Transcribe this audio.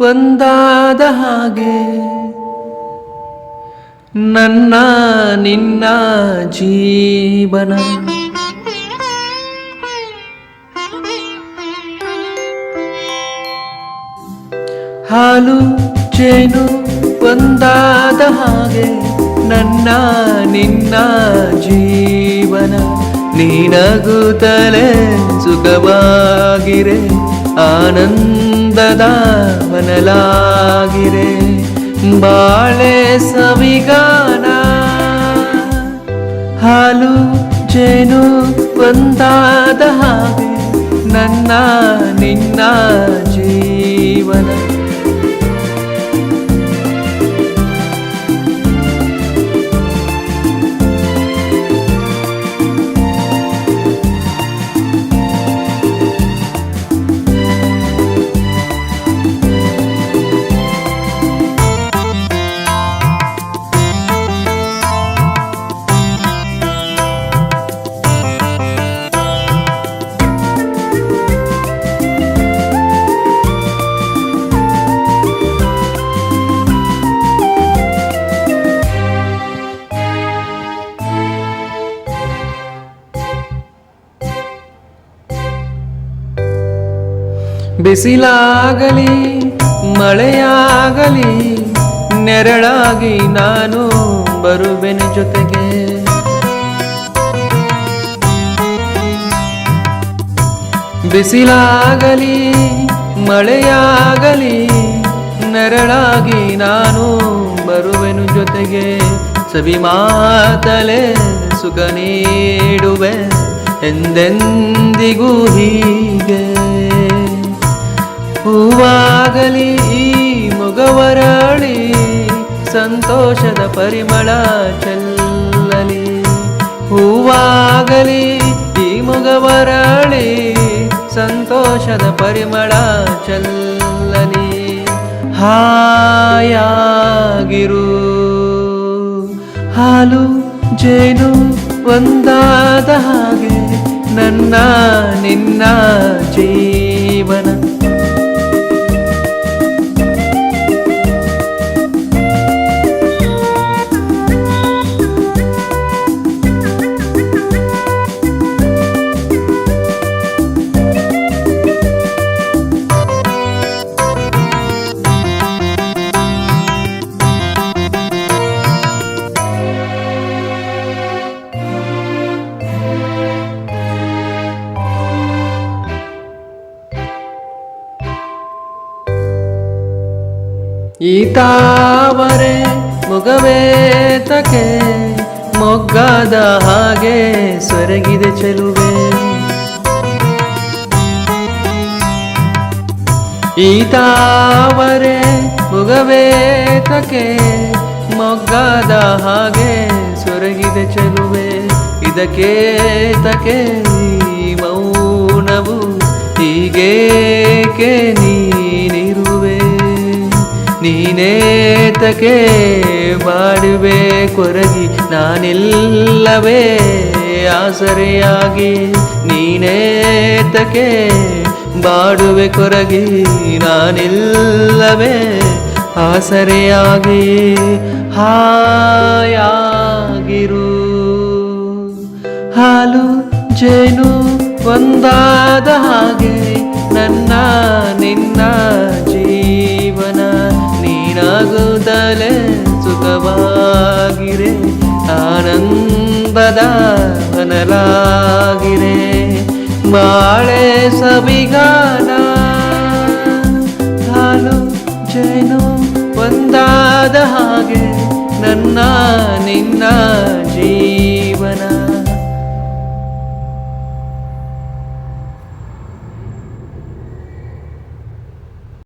ಒಂದಾದ ಹಾಗೆ ನನ್ನ ನಿನ್ನ ಜೀವನ. ಹಾಲು ಜೇನು ಒಂದಾದ ಹಾಗೆ ನನ್ನ ನಿನ್ನ ಜೀವನ. ನೀನಗುತ್ತಲೇ ಸುಖವಾಗಿರೆ, ಆನಂದದ ಮನಲಾಗಿರೆ, ಬಾಳೆ ಸವಿಗಾನ. ಹಾಲು ಜೇನು ಒಂದಾದ ಹಾಗೆ ನನ್ನ ನಿನ್ನ ಜೀವನ. ಬಿಸಿಲಾಗಲಿ ಮಳೆಯಾಗಲಿ ನೆರಳಾಗಿ ನಾನು ಬರುವೆನು ಜೊತೆಗೆ. ಬಿಸಿಲಾಗಲಿ ಮಳೆಯಾಗಲಿ ನೆರಳಾಗಿ ನಾನು ಬರುವೆನು ಜೊತೆಗೆ. ಸವಿ ಮಾತಲೆ ಸುಖ ನೀಡುವೆ ಎಂದೆಂದಿಗೂ ಹೀಗೆ. ಹೂವಾಗಲಿ ಈ ಮೊಗವರಳಿ ಸಂತೋಷದ ಪರಿಮಳ ಚೆಲ್ಲಲಿ. ಹೂವಾಗಲಿ ಈ ಮೊಗವರಳಿ ಸಂತೋಷದ ಪರಿಮಳ ಚೆಲ್ಲಲಿ. ಹಾಯಾಗಿರು ಹಾಲು ಜೇನು ಒಂದಾದ ಹಾಗೆ ನನ್ನ ನಿನ್ನ ಜೀವನ. ಈ ತಾವರೆ ಮೊಗವೇತಕ್ಕೆ ಮೊಗ್ಗಾದ ಹಾಗೆ ಸೊರಗಿದೆ ಚೆಲುವೆ. ಈ ತಾವರೆ ಮೊಗವೇತಕ್ಕೆ ಮೊಗ್ಗಾದ ಹಾಗೆ ಸೊರಗಿದೆ ಚೆಲುವೆ. ಇದಕ್ಕೆ ತಕೆ ಈ ಮೌನವು ಹೀಗೇಕೆ ನೀನಿರುವೆ. ನೀನೇತಕ್ಕೆ ಬಾಡುವೆ ಕೊರಗಿ ನಾನಿಲ್ಲವೇ ಆಸರೆಯಾಗಿ. ನೀನೇತಕ್ಕೆ ಬಾಡುವೆ ಕೊರಗಿ ನಾನಿಲ್ಲವೇ ಆಸರೆಯಾಗಿ. ಹಾಯಾಗಿರು ಹಾಲು ಜೇನು ಒಂದಾದ ಹಾಗೆ ನನ್ನ ನಿನ್ನ ಜೀವನ. ನೀನಾಗುತ್ತಲೇ ಸುಖವಾಗಿರೆ, ಆನಂದದ ಮನಲಾಗಿರೆ, ಬಾಳೆ ಸವಿಗಾನ. ಹಾಲು ಜೇನು ಒಂದಾದ ಹಾಗೆ ನನ್ನ ನಿನ್ನ ಜೀವನ.